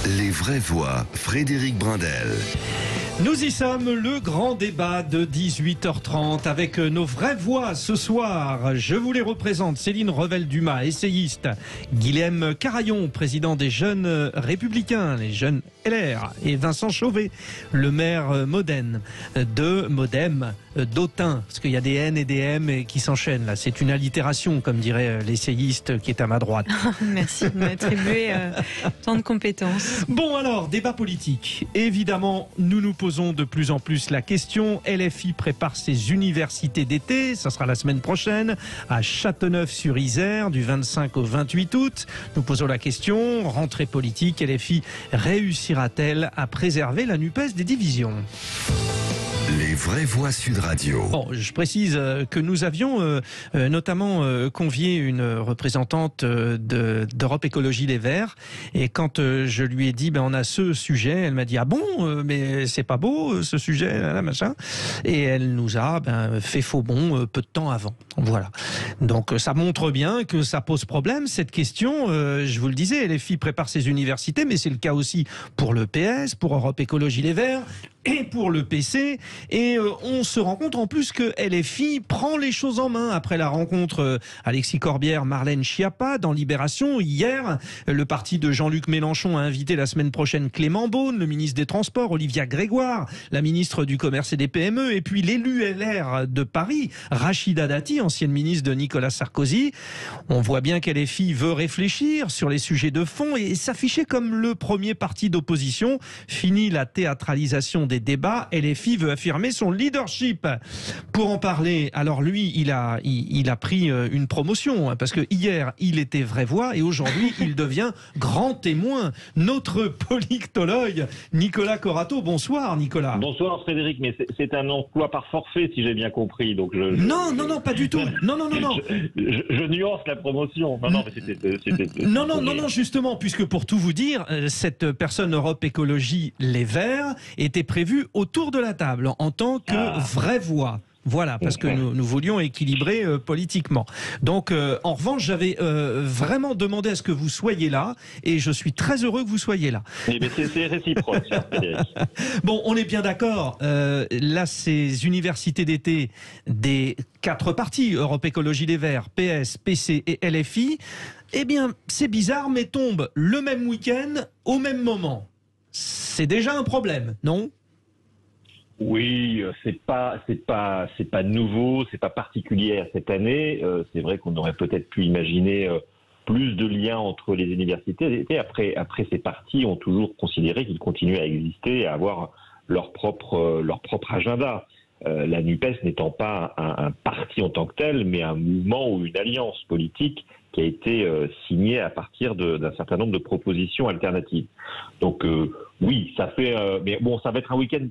Les vraies voix, Frédéric Brindel. Nous y sommes, le grand débat de 18h30 avec nos vraies voix ce soir. Je vous les représente, Céline Revel-Dumas, essayiste, Guilhem Carayon, président des Jeunes Républicains, les Jeunes LR, et Vincent Chauvet, le maire Modène de Modem, d'Autun, parce qu'il y a des N et des M qui s'enchaînent là. C'est une allitération, comme dirait l'essayiste qui est à ma droite. Merci de m'attribuer tant de compétences. Bon alors, débat politique. Évidemment, nous nous posons de plus en plus la question. LFI prépare ses universités d'été, ça sera la semaine prochaine, à Châteauneuf-sur-Isère, du 25 au 28 août. Nous posons la question, rentrée politique, LFI réussira-t-elle à préserver la NUPES des divisions ? Les vraies voix Sud Radio. Bon, je précise que nous avions notamment convié une représentante d'Europe Écologie Les Verts, et quand je lui ai dit on a ce sujet, elle m'a dit ah bon, mais c'est pas beau ce sujet là, machin, et elle nous a fait faux bond peu de temps avant. Voilà. Donc ça montre bien que ça pose problème cette question. Je vous le disais, LFI prépare ses universités, mais c'est le cas aussi pour le PS, pour Europe Écologie Les Verts et pour le PC. Et on se rend compte en plus que LFI prend les choses en main après la rencontre Alexis Corbière, Marlène Schiappa dans Libération. Hier, le parti de Jean-Luc Mélenchon a invité la semaine prochaine Clément Beaune, le ministre des Transports, Olivia Grégoire, la ministre du Commerce et des PME, et puis l'élu LR de Paris, Rachida Dati, ancienne ministre de Nicolas Sarkozy. On voit bien qu'LFI veut réfléchir sur les sujets de fond et s'afficher comme le premier parti d'opposition. Fini la théâtralisation des débats, LFI veut affirmer son leadership. Pour en parler, alors lui, il a pris une promotion, parce que hier, il était vraie voix et aujourd'hui, il devient grand témoin. Notre politologue, Nicolas Corato. Bonsoir, Nicolas. Bonsoir, Frédéric, mais c'est un emploi par forfait, si j'ai bien compris. Donc Non, pas du tout. Non. Je nuance la promotion. Non, justement, puisque pour tout vous dire, cette personne Europe Écologie Les Verts était prévue autour de la table en tant que vraie voix. Voilà, parce que nous voulions équilibrer politiquement. Donc, en revanche, j'avais vraiment demandé à ce que vous soyez là, et je suis très heureux que vous soyez là. Mais c'est réciproque, Frédéric. Bon, on est bien d'accord. Là, ces universités d'été des 4 partis, Europe Écologie Les Verts, PS, PC et LFI, eh bien, c'est bizarre, mais tombent le même week-end, au même moment. C'est déjà un problème, non ? Oui, c'est pas nouveau, c'est pas particulier à cette année. C'est vrai qu'on aurait peut-être pu imaginer plus de liens entre les universités. Et après, ces partis ont toujours considéré qu'ils continuaient à exister et à avoir leur propre agenda. La NUPES n'étant pas un parti en tant que tel, mais un mouvement ou une alliance politique qui a été signée à partir d'un certain nombre de propositions alternatives. Donc oui, ça fait, mais bon, ça va être un week-end.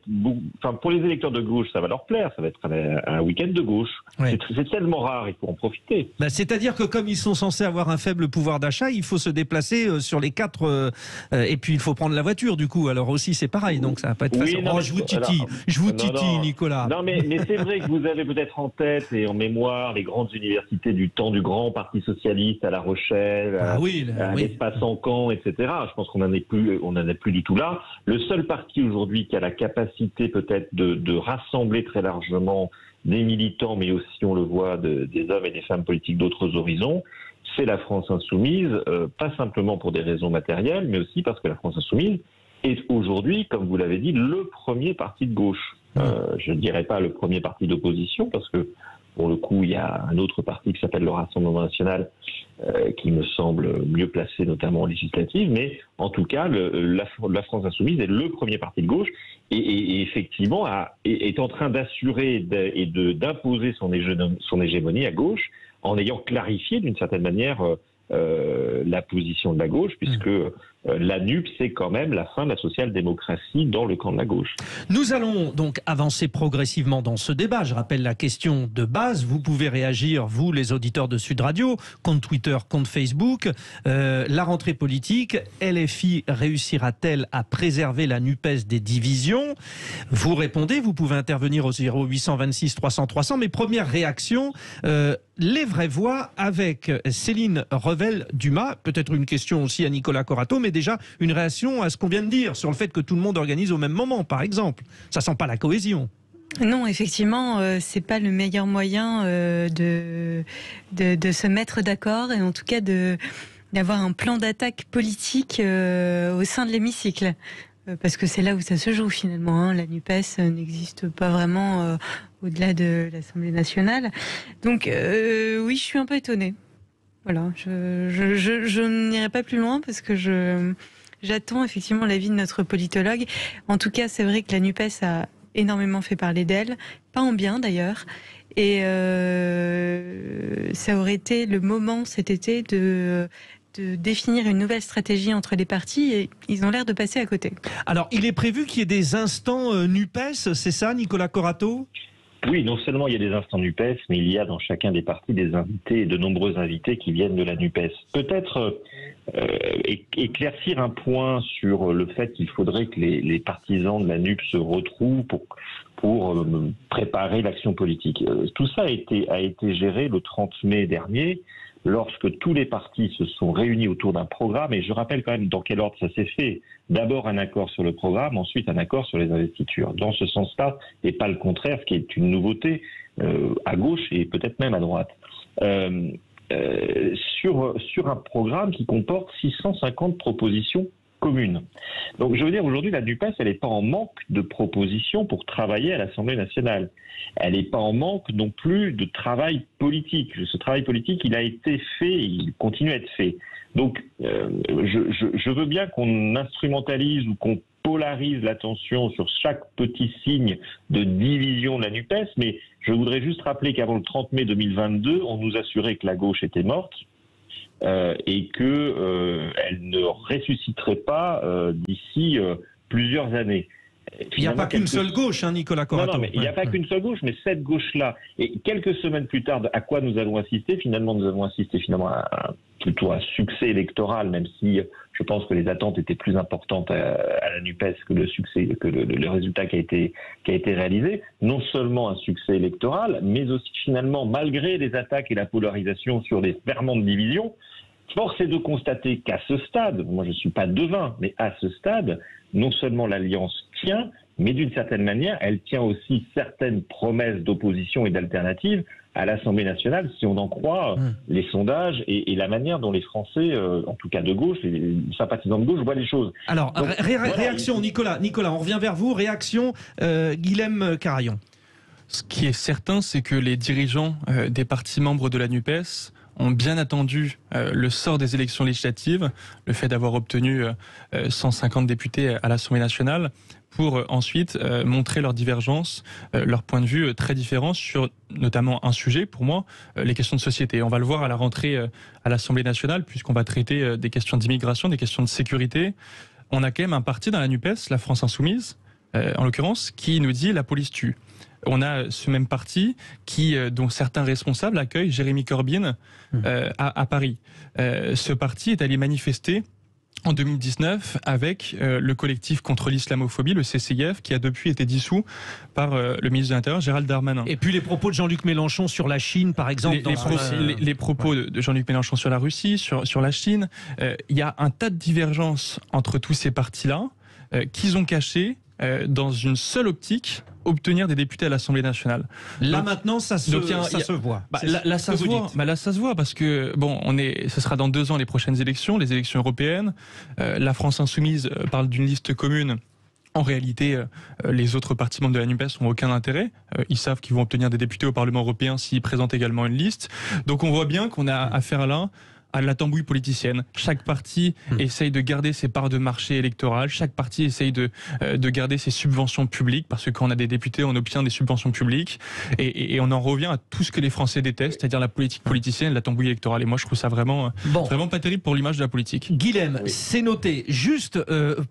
Enfin, pour les électeurs de gauche, ça va leur plaire. Ça va être un week-end de gauche. Ouais. C'est tellement rare, il faut en profiter. C'est-à-dire que comme ils sont censés avoir un faible pouvoir d'achat, il faut se déplacer sur les 4, et puis il faut prendre la voiture. Du coup, alors aussi c'est pareil. Donc ça va pas être facile. Non, je vous titille, Nicolas. Non, mais c'est vrai que vous avez peut-être en tête et en mémoire les grandes universités du temps du grand Parti socialiste à La Rochelle, à l'Espace en Caen, etc. Je pense qu'on n'en est plus du tout là. Le seul parti aujourd'hui qui a la capacité peut-être de rassembler très largement des militants, mais aussi, on le voit, des hommes et des femmes politiques d'autres horizons, c'est la France Insoumise, pas simplement pour des raisons matérielles, mais aussi parce que la France Insoumise est aujourd'hui, comme vous l'avez dit, le premier parti de gauche. Je ne dirais pas le premier parti d'opposition, parce que pour le coup, il y a un autre parti qui s'appelle le Rassemblement National, qui me semble mieux placé, notamment en législative. Mais en tout cas, la France Insoumise est le premier parti de gauche et effectivement est en train d'assurer et d'imposer son hégémonie à gauche en ayant clarifié d'une certaine manière la position de la gauche, puisque la NUP, c'est quand même la fin de la social-démocratie dans le camp de la gauche. Nous allons donc avancer progressivement dans ce débat. Je rappelle la question de base. Vous pouvez réagir, vous, les auditeurs de Sud Radio, compte Twitter, compte Facebook. La rentrée politique, LFI réussira-t-elle à préserver la NUPES des divisions ? Vous répondez, vous pouvez intervenir au 0826 300 300. Mes premières réactions, les vraies voix avec Céline Revel-Dumas. Peut-être une question aussi à Nicolas Corato, mais déjà une réaction à ce qu'on vient de dire sur le fait que tout le monde organise au même moment, par exemple. Ça sent pas la cohésion. Non, effectivement, c'est pas le meilleur moyen de se mettre d'accord et en tout cas d'avoir un plan d'attaque politique au sein de l'hémicycle. Parce que c'est là où ça se joue finalement. Hein. La NUPES n'existe pas vraiment au-delà de l'Assemblée nationale. Donc oui, je suis un peu étonnée. Voilà, je n'irai pas plus loin parce que j'attends effectivement l'avis de notre politologue. En tout cas, c'est vrai que la NUPES a énormément fait parler d'elle, pas en bien d'ailleurs. Et ça aurait été le moment cet été de définir une nouvelle stratégie entre les partis et ils ont l'air de passer à côté. Alors, il est prévu qu'il y ait des instants NUPES, c'est ça, Nicolas Corato ? Oui, non seulement il y a des instants NUPES, mais il y a dans chacun des partis des invités, et de nombreux invités qui viennent de la NUPES. Peut-être éclaircir un point sur le fait qu'il faudrait que les partisans de la NUP se retrouvent pour préparer l'action politique. Tout ça a été géré le 30 mai dernier, lorsque tous les partis se sont réunis autour d'un programme, et je rappelle quand même dans quel ordre ça s'est fait. D'abord un accord sur le programme, ensuite un accord sur les investitures. Dans ce sens-là, et pas le contraire, ce qui est une nouveauté à gauche et peut-être même à droite. Sur un programme qui comporte 650 propositions communes. Donc je veux dire, aujourd'hui, la NUPES, elle n'est pas en manque de propositions pour travailler à l'Assemblée nationale. Elle n'est pas en manque non plus de travail politique. Ce travail politique, il a été fait et il continue à être fait. Donc je veux bien qu'on instrumentalise ou qu'on polarise l'attention sur chaque petit signe de division de la NUPES, mais je voudrais juste rappeler qu'avant le 30 mai 2022, on nous assurait que la gauche était morte. Et qu'elle ne ressusciterait pas d'ici plusieurs années. Il n'y a pas qu'une seule gauche, hein, Nicolas Corato. Non, mais il n'y a pas qu'une seule gauche, mais cette gauche-là. Et quelques semaines plus tard, à quoi nous allons assister ? Finalement, nous avons assisté plutôt à un succès électoral, même si je pense que les attentes étaient plus importantes à la NUPES que le succès, que le résultat qui a été réalisé. Non seulement un succès électoral, mais aussi finalement, malgré les attaques et la polarisation sur les ferments de division, force est de constater qu'à ce stade, moi je ne suis pas devin, mais à ce stade, non seulement l'Alliance tient, mais d'une certaine manière, elle tient aussi certaines promesses d'opposition et d'alternatives à l'Assemblée nationale, si on en croit les sondages et la manière dont les Français, en tout cas de gauche, les sympathisants de gauche, voient les choses. Alors, donc, réaction, Nicolas, on revient vers vous. Réaction, Guilhem Carayon. Ce qui est certain, c'est que les dirigeants des partis membres de la NUPES ont bien attendu le sort des élections législatives, le fait d'avoir obtenu 150 députés à l'Assemblée nationale, pour ensuite montrer leur divergence, leur point de vue très différent sur notamment un sujet, pour moi, les questions de société. On va le voir à la rentrée à l'Assemblée nationale, puisqu'on va traiter des questions d'immigration, des questions de sécurité. On a quand même un parti dans la NUPES, la France Insoumise, en l'occurrence, qui nous dit « la police tue ». On a ce même parti dont certains responsables accueillent Jérémy Corbyn à Paris. Ce parti est allé manifester en 2019 avec le collectif contre l'islamophobie, le CCIF, qui a depuis été dissous par le ministre de l'Intérieur, Gérald Darmanin. Et puis les propos de Jean-Luc Mélenchon sur la Chine, par exemple. Les propos de Jean-Luc Mélenchon sur la Russie, sur la Chine. Il y a un tas de divergences entre tous ces partis-là qu'ils ont cachés dans une seule optique, obtenir des députés à l'Assemblée nationale. Là maintenant, ça se voit. Là, ça se voit parce que ce sera dans 2 ans les prochaines élections, les élections européennes. La France Insoumise parle d'une liste commune. En réalité, les autres partis membres de la NUPES n'ont aucun intérêt. Ils savent qu'ils vont obtenir des députés au Parlement européen s'ils présentent également une liste. Donc on voit bien qu'on a affaire là à la tambouille politicienne. Chaque parti essaye de garder ses parts de marché électoral, chaque parti essaye de garder ses subventions publiques, parce que quand on a des députés, on obtient des subventions publiques, et on en revient à tout ce que les Français détestent, c'est-à-dire la politique politicienne, la tambouille électorale. Et moi, je trouve ça vraiment pas terrible pour l'image de la politique. Guilhem, c'est noté. Juste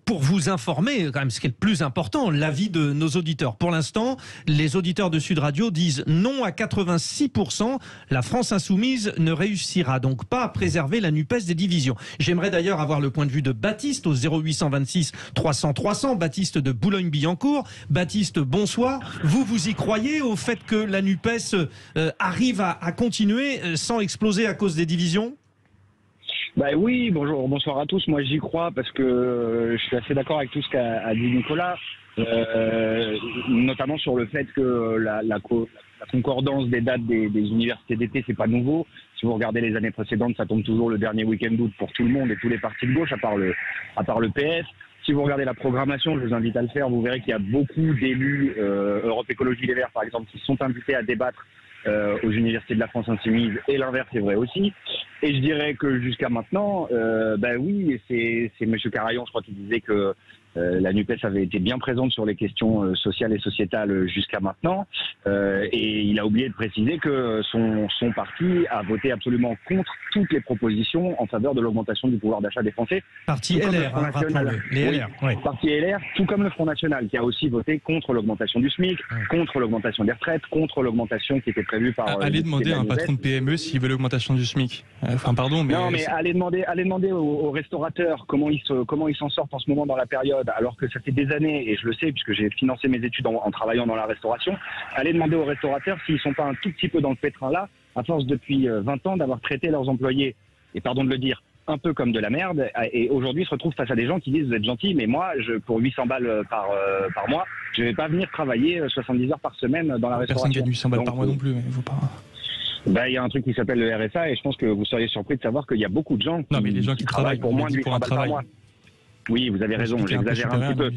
pour vous informer, quand même, ce qui est le plus important, l'avis de nos auditeurs. Pour l'instant, les auditeurs de Sud Radio disent non à 86%. La France Insoumise ne réussira donc pas à préserver la NUPES des divisions. J'aimerais d'ailleurs avoir le point de vue de Baptiste au 0826 300 300. Baptiste de Boulogne-Billancourt. Baptiste, bonsoir. Vous y croyez au fait que la NUPES arrive à continuer sans exploser à cause des divisions ? Oui, bonsoir à tous. Moi, j'y crois parce que je suis assez d'accord avec tout ce qu'a dit Nicolas, notamment sur le fait que la concordance des dates des universités d'été, c'est pas nouveau. Si vous regardez les années précédentes, ça tombe toujours le dernier week-end d'août pour tout le monde et tous les partis de gauche, à part le PS. Si vous regardez la programmation, je vous invite à le faire, vous verrez qu'il y a beaucoup d'élus, Europe Écologie Les Verts par exemple, qui sont invités à débattre aux universités de la France Insoumise, et l'inverse est vrai aussi. Et je dirais que jusqu'à maintenant, oui, c'est M. Carayon, je crois, qui disait que la NUPES avait été bien présente sur les questions sociales et sociétales jusqu'à maintenant, et il a oublié de préciser que son parti a voté absolument contre toutes les propositions en faveur de l'augmentation du pouvoir d'achat des Français. Parti LR, rappelons-le. Les LR, oui. Parti LR, tout comme le Front National, qui a aussi voté contre l'augmentation du SMIC, contre l'augmentation des retraites, contre l'augmentation qui était prévue par... Allez demander à un patron de PME s'il veut l'augmentation du SMIC. Non, mais allez demander aux restaurateurs comment ils s'en sortent en ce moment dans la période, alors que ça fait des années, et je le sais puisque j'ai financé mes études en travaillant dans la restauration. Allez demander aux restaurateurs s'ils sont pas un tout petit peu dans le pétrin là, à force depuis 20 ans d'avoir traité leurs employés, et pardon de le dire, un peu comme de la merde, et aujourd'hui se retrouvent face à des gens qui disent vous êtes gentils, mais moi, pour 800 balles par mois, je vais pas venir travailler 70 heures par semaine dans la restauration. Personne gagne 800 balles par mois non plus, mais il faut pas... Il y a un truc qui s'appelle le RSA, et je pense que vous seriez surpris de savoir qu'il y a beaucoup de gens qui travaillent pour moins de 800 balles par mois. Oui, vous avez raison, j'exagère un petit peu.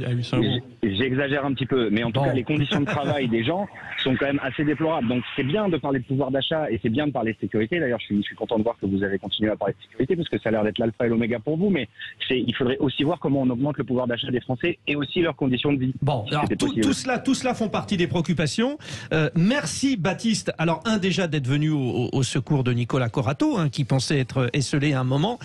J'exagère un petit peu, mais en tout cas, les conditions de travail des gens sont quand même assez déplorables. Donc c'est bien de parler de pouvoir d'achat et c'est bien de parler de sécurité. D'ailleurs, je suis content de voir que vous avez continué à parler de sécurité parce que ça a l'air d'être l'alpha et l'oméga pour vous, mais il faudrait aussi voir comment on augmente le pouvoir d'achat des Français et aussi leurs conditions de vie. Bon, alors tout cela font partie des préoccupations. Merci Baptiste. Alors déjà d'être venu au secours de Nicolas Corato, qui pensait être esselé à un moment.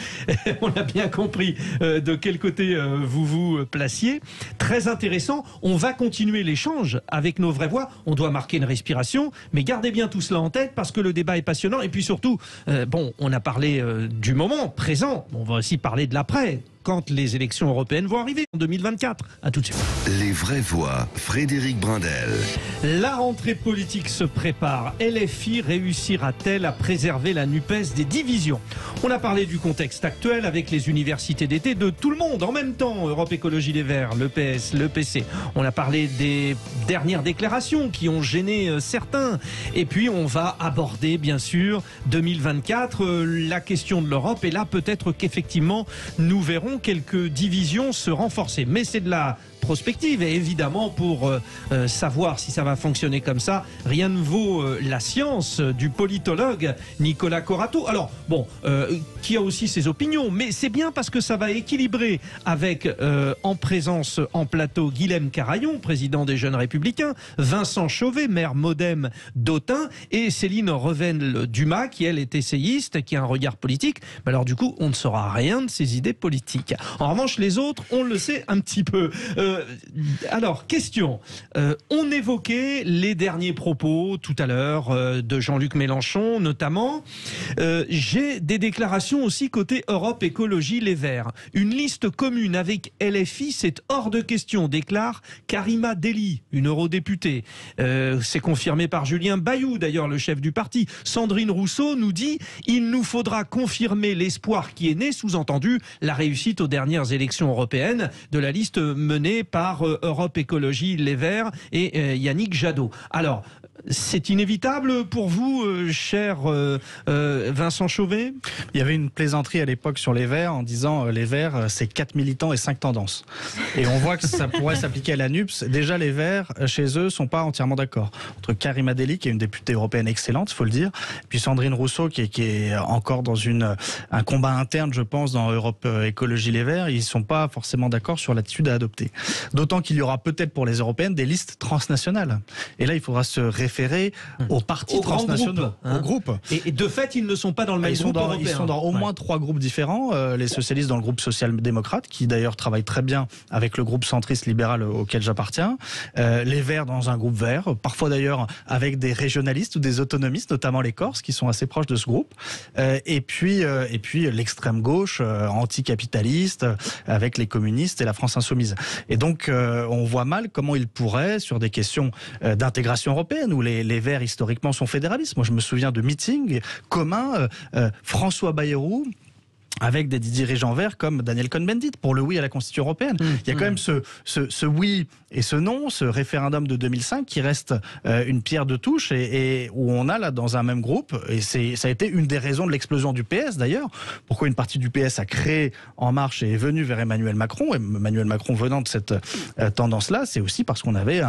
On a bien compris de quel côté vous vous placiez. Très intéressant. On va continuer l'échange avec nos vraies voix. On doit marquer une respiration, mais gardez bien tout cela en tête parce que le débat est passionnant. Et puis surtout, on a parlé du moment présent. On va aussi parler de l'après, quand les élections européennes vont arriver en 2024. À tout de suite. Les vraies voix, Frédéric Brindel. La rentrée politique se prépare. LFI réussira-t-elle à préserver la NUPES des divisions? On a parlé du contexte actuel avec les universités d'été de tout le monde en même temps. Europe Écologie Les Verts, le PS, le PC. On a parlé des dernières déclarations qui ont gêné certains. Et puis on va aborder bien sûr 2024, la question de l'Europe. Et là peut-être qu'effectivement nous verrons quelques divisions se renforcer. Mais c'est de la prospective et évidemment pour savoir si ça va fonctionner comme ça, rien ne vaut la science du politologue Nicolas Corato. Alors qui a aussi ses opinions, mais c'est bien parce que ça va équilibrer avec en présence en plateau Guilhem Carayon, président des Jeunes Républicains, Vincent Chauvet, maire MoDem d'Autun, et Céline Revel-Dumas qui elle est essayiste, qui a un regard politique. Mais alors du coup on ne saura rien de ses idées politiques. En revanche les autres on le sait un petit peu. Alors, question. On évoquait les derniers propos tout à l'heure de Jean-Luc Mélenchon, notamment. J'ai des déclarations aussi côté Europe Écologie Les Verts. Une liste commune avec LFI, c'est hors de question, déclare Karima Delli, une eurodéputée. C'est confirmé par Julien Bayou, d'ailleurs, le chef du parti. Sandrine Rousseau nous dit « Il nous faudra confirmer l'espoir qui est né, sous-entendu la réussite aux dernières élections européennes de la liste menée par Europe Écologie Les Verts et Yannick Jadot. » Alors, c'est inévitable pour vous, cher Vincent Chauvet? Il y avait une plaisanterie à l'époque sur les Verts en disant les Verts, c'est 4 militants et 5 tendances. Et on voit que ça pourrait s'appliquer à la NUPES. Déjà, les Verts, chez eux, sont pas entièrement d'accord. Entre Karima Delli, qui est une députée européenne excellente, il faut le dire, et puis Sandrine Rousseau, qui est encore dans un combat interne, je pense, dans Europe Écologie Les Verts, ils sont pas forcément d'accord sur l'attitude à adopter. D'autant qu'il y aura peut-être pour les européennes des listes transnationales. Et là, il faudra se référer aux partis transnationaux, aux groupes. Et de fait, ils ne sont pas dans le même groupe européen. Ils sont dans au moins 3 groupes différents. Les socialistes dans le groupe social-démocrate, qui d'ailleurs travaille très bien avec le groupe centriste libéral auquel j'appartiens. Les Verts dans un groupe vert, parfois d'ailleurs avec des régionalistes ou des autonomistes, notamment les Corses, qui sont assez proches de ce groupe. Et puis l'extrême gauche, anticapitaliste, avec les communistes et la France insoumise. Et donc, on voit mal comment ils pourraient, sur des questions d'intégration européenne, où les Verts historiquement sont fédéralistes. Moi, je me souviens de meetings communs. François Bayrou avec des dirigeants verts comme Daniel Cohn-Bendit pour le oui à la Constitution européenne. Il y a quand même ce oui et ce non, ce référendum de 2005 qui reste une pierre de touche et où on a là dans un même groupe, et ça a été une des raisons de l'explosion du PS d'ailleurs, pourquoi une partie du PS a créé En Marche et est venue vers Emmanuel Macron, et Emmanuel Macron venant de cette tendance-là, c'est aussi parce qu'on avait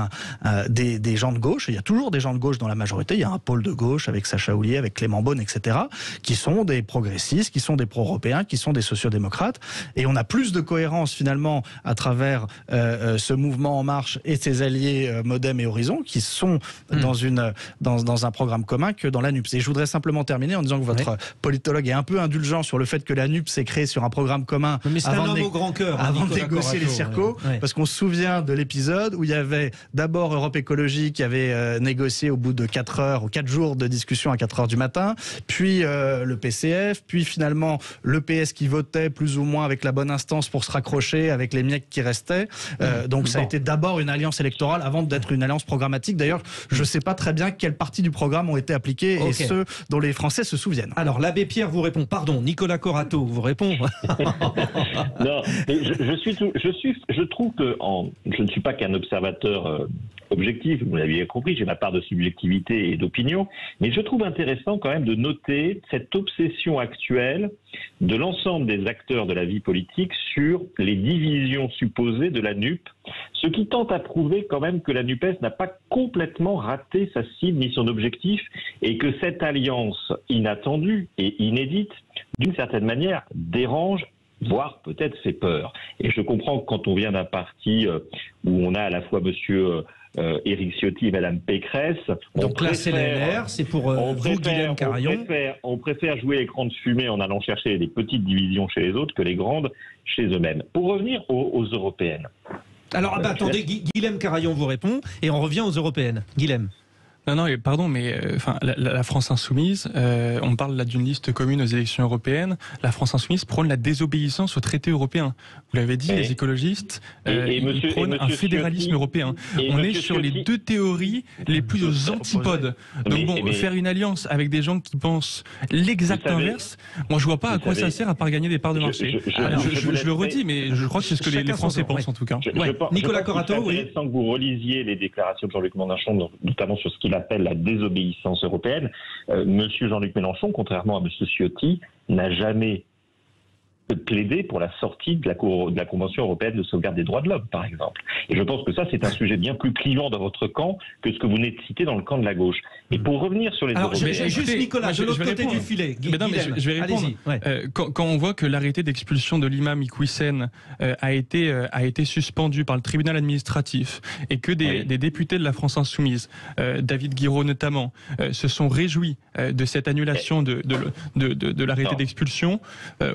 des gens de gauche, et il y a toujours des gens de gauche dans la majorité, il y a un pôle de gauche avec Sacha Houlié, avec Clément Beaune, etc., qui sont des progressistes, qui sont des pro-européens, qui sont des sociodémocrates, et on a plus de cohérence finalement à travers ce mouvement En Marche et ses alliés Modem et Horizon qui sont dans un programme commun que dans la NUPES. Et je voudrais simplement terminer en disant que votre politologue est un peu indulgent sur le fait que la NUPES s'est créée sur un programme commun avant de négocier les circos, parce qu'on se souvient de l'épisode où il y avait d'abord Europe Écologie qui avait négocié au bout de 4 heures ou 4 jours de discussion à 4 heures du matin, puis le PCF, puis finalement le PS qui votait plus ou moins avec la bonne instance pour se raccrocher avec les miettes qui restaient. Donc ça a été d'abord une alliance électorale avant d'être une alliance programmatique. D'ailleurs, je ne sais pas très bien quelles parties du programme ont été appliquées et ceux dont les Français se souviennent. Alors l'abbé Pierre vous répond, pardon, Nicolas Corato vous répond. Non, je trouve que je ne suis pas qu'un observateur objectif, vous l'avez compris, j'ai ma part de subjectivité et d'opinion, mais je trouve intéressant quand même de noter cette obsession actuelle de l'ensemble des acteurs de la vie politique sur les divisions supposées de la NUP, ce qui tente à prouver quand même que la NUPES n'a pas complètement raté sa cible ni son objectif, et que cette alliance inattendue et inédite, d'une certaine manière, dérange, voire peut-être fait peur. Et je comprends que quand on vient d'un parti où on a à la fois monsieur Éric Ciotti et Madame Pécresse. Donc là, c'est LR, c'est pour vous, Guilhem Carayon. On préfère jouer l'écran de fumée en allant chercher des petites divisions chez les autres que les grandes chez eux-mêmes. Pour revenir aux européennes. Alors, attendez, Guilhem Carayon vous répond, et on revient aux européennes. Guilhem. Non, pardon, mais la France Insoumise, on parle là d'une liste commune aux élections européennes. La France Insoumise prône la désobéissance aux traités européens. Vous l'avez dit, les écologistes, ils prônent un fédéralisme européen. On est sur les deux théories les plus aux antipodes. Donc faire une alliance avec des gens qui pensent l'exact inverse, moi je vois pas à quoi ça sert à part gagner des parts de marché. Je le redis, mais je crois que c'est ce que les Français pensent en tout cas. Nicolas Corato, oui. C'est intéressant que vous relisiez les déclarations de Jean-Luc Mélenchon, notamment sur ce qu'il appelle la désobéissance européenne. Monsieur Jean-Luc Mélenchon, contrairement à monsieur Ciotti, n'a jamais plaider pour la sortie de la Convention européenne de sauvegarde des droits de l'homme, par exemple. Et je pense que ça, c'est un sujet bien plus clivant dans votre camp que ce que vous venez de citer dans le camp de la gauche. Et pour revenir sur les européennes... Juste Nicolas, de l'autre côté du filet. Je vais répondre. Quand on voit que l'arrêté d'expulsion de l'imam Iqwisen a été suspendu par le tribunal administratif et que des députés de la France Insoumise, David Guiraud notamment, se sont réjouis de cette annulation de l'arrêté d'expulsion,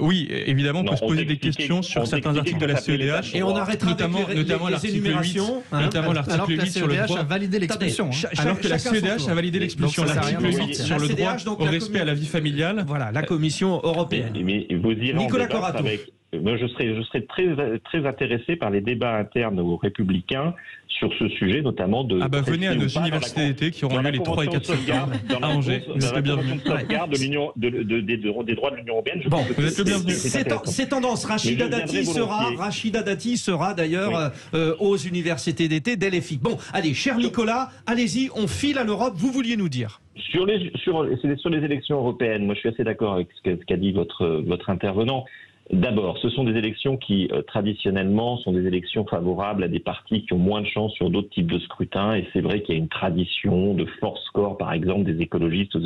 oui, évidemment, on peut se poser des questions sur certains articles de la CEDH, et on arrêtera notamment l'article 8, notamment l'article 8 sur le droit a validé l'expulsion. Alors que la CEDH a validé l'expulsion. L'article 8 sur le droit au respect à la vie familiale. Voilà, la Commission européenne. Mais vous irez Nicolas Corato. Moi, je serais très intéressé par les débats internes aux Républicains sur ce sujet, notamment de... venez à nos universités d'été qui auront lieu les 3 et 4 septembre à Angers. Vous êtes le bienvenu. Des droits de l'Union européenne. Bon, vous êtes le bienvenu. C'est tendance. Rachida Dati sera d'ailleurs aux universités d'été d'LFI. Bon, allez, cher Nicolas, allez-y, on file à l'Europe. Vous vouliez nous dire. Sur les élections européennes, moi je suis assez d'accord avec ce qu'a dit votre intervenant. D'abord, ce sont des élections qui, traditionnellement, sont des élections favorables à des partis qui ont moins de chance sur d'autres types de scrutins. Et c'est vrai qu'il y a une tradition de force score, par exemple, des écologistes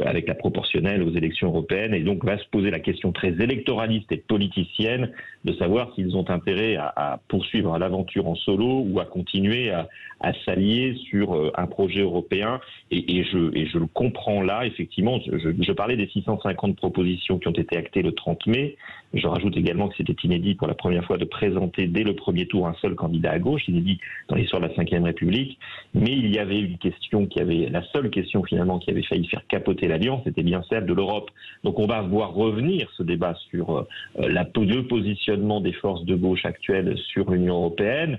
avec la proportionnelle aux élections européennes. Et donc, va se poser la question très électoraliste et politicienne de savoir s'ils ont intérêt à poursuivre l'aventure en solo ou à continuer à s'allier sur un projet européen. Et je le comprends là, effectivement. Je parlais des 650 propositions qui ont été actées le 30 mai. Je rajoute également que c'était inédit pour la première fois de présenter dès le premier tour un seul candidat à gauche, inédit dans l'histoire de la Ve République. Mais il y avait une question la seule question finalement qui avait failli faire capoter l'Alliance, c'était bien celle de l'Europe. Donc on va voir revenir ce débat sur le positionnement des forces de gauche actuelles sur l'Union européenne.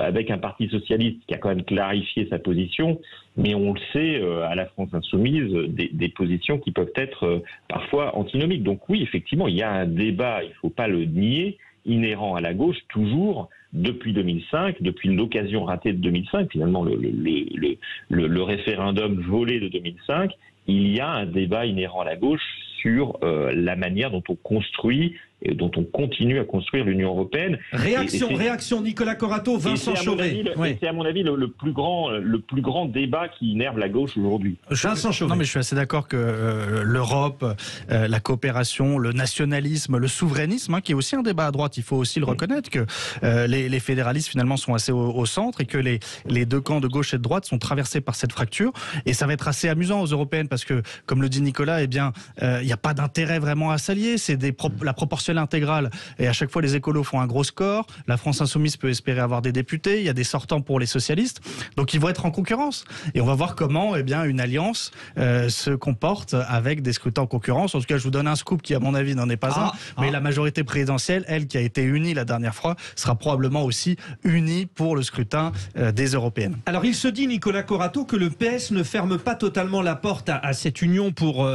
avec un parti socialiste qui a quand même clarifié sa position, mais on le sait, à la France insoumise, des positions qui peuvent être parfois antinomiques. Donc oui, effectivement, il y a un débat, il ne faut pas le nier, inhérent à la gauche, toujours, depuis 2005, depuis l'occasion ratée de 2005, finalement le référendum volé de 2005, il y a un débat inhérent à la gauche sur la manière dont on construit et dont on continue à construire l'Union européenne. Réaction, Nicolas Corato, Vincent Chauvet. C'est à mon avis le plus grand débat qui innerve la gauche aujourd'hui. Vincent Chauvet. Non, mais je suis assez d'accord que l'Europe, la coopération, le nationalisme, le souverainisme, qui est aussi un débat à droite, il faut aussi le reconnaître, que les fédéralistes finalement sont assez au centre et que les deux camps de gauche et de droite sont traversés par cette fracture. Et ça va être assez amusant aux européennes parce que, comme le dit Nicolas, il n'y a pas d'intérêt vraiment à s'allier, c'est la proportionnelle intégrale. Et à chaque fois, les écolos font un gros score. La France insoumise peut espérer avoir des députés. Il y a des sortants pour les socialistes. Donc, ils vont être en concurrence. Et on va voir comment, une alliance se comporte avec des scrutins en concurrence. En tout cas, je vous donne un scoop qui, à mon avis, n'en est pas un. Mais la majorité présidentielle, elle, qui a été unie la dernière fois, sera probablement aussi unie pour le scrutin des européennes. Alors, il se dit, Nicolas Corato, que le PS ne ferme pas totalement la porte à cette union pour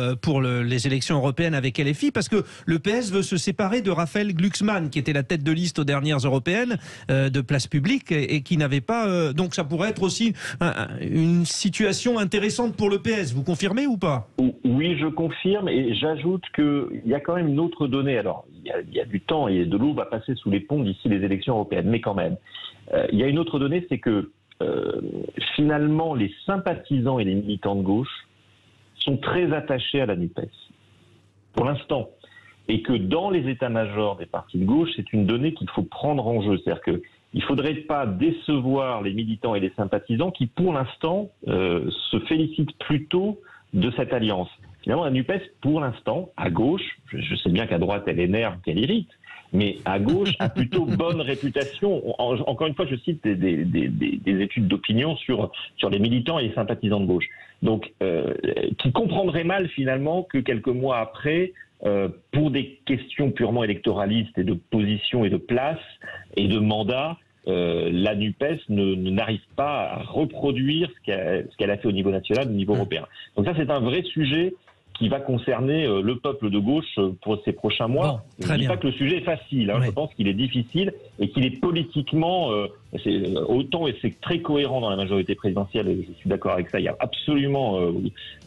les élections européennes avec LFI, parce que le PS veut se séparer de Raphaël Glucksmann, qui était la tête de liste aux dernières européennes de place publique et qui n'avait pas... donc ça pourrait être aussi une situation intéressante pour le PS. Vous confirmez ou pas? Oui, je confirme, et j'ajoute qu'il y a quand même une autre donnée. Alors, il y a du temps et de l'eau va passer sous les ponts d'ici les élections européennes, mais quand même. Il y a une autre donnée, c'est que finalement, les sympathisants et les militants de gauche sont très attachés à la NUPES. Pour l'instant. Et que dans les états-majors des partis de gauche, c'est une donnée qu'il faut prendre en jeu. C'est-à-dire qu'il ne faudrait pas décevoir les militants et les sympathisants qui, pour l'instant, se félicitent plutôt de cette alliance. Finalement, la NUPES, pour l'instant, à gauche, je sais bien qu'à droite, elle énerve, qu'elle irrite, mais à gauche, a plutôt bonne réputation. Encore une fois, je cite des études d'opinion sur les militants et les sympathisants de gauche. Donc, qui comprendraient mal, finalement, que quelques mois après... pour des questions purement électoralistes et de position et de place et de mandat, la NUPES n'arrive pas à reproduire ce qu'elle a fait au niveau national, au niveau européen. Donc ça, c'est un vrai sujet qui va concerner le peuple de gauche pour ces prochains mois. Bon, je ne dis pas que le sujet est facile, Ouais. Je pense qu'il est difficile et qu'il est politiquement autant, et c'est très cohérent dans la majorité présidentielle, et je suis d'accord avec ça, il y a absolument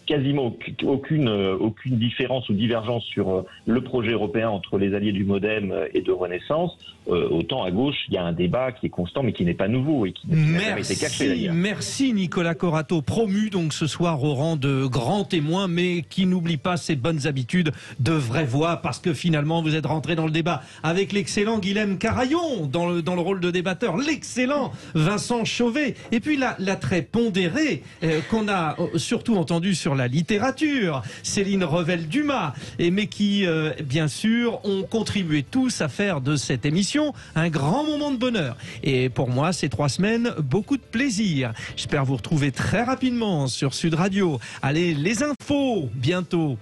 quasiment aucune différence ou divergence sur le projet européen entre les alliés du MoDem et de Renaissance. Autant à gauche, il y a un débat qui est constant mais qui n'est pas nouveau et qui n'a jamais été caché d'ailleurs. Merci Nicolas Corato, promu donc ce soir au rang de grand témoin, mais qui n'oublie pas ses bonnes habitudes de vraie voix, parce que finalement vous êtes rentré dans le débat avec l'excellent Guilhem Carayon dans le rôle de débatteur, l'excellent Vincent Chauvet, et puis la très pondérée qu'on a surtout entendu sur la littérature, Céline Revel-Dumas, mais qui bien sûr ont contribué tous à faire de cette émission un grand moment de bonheur. Et pour moi, ces 3 semaines, beaucoup de plaisir. J'espère vous retrouver très rapidement sur Sud Radio. Allez, les infos, bientôt.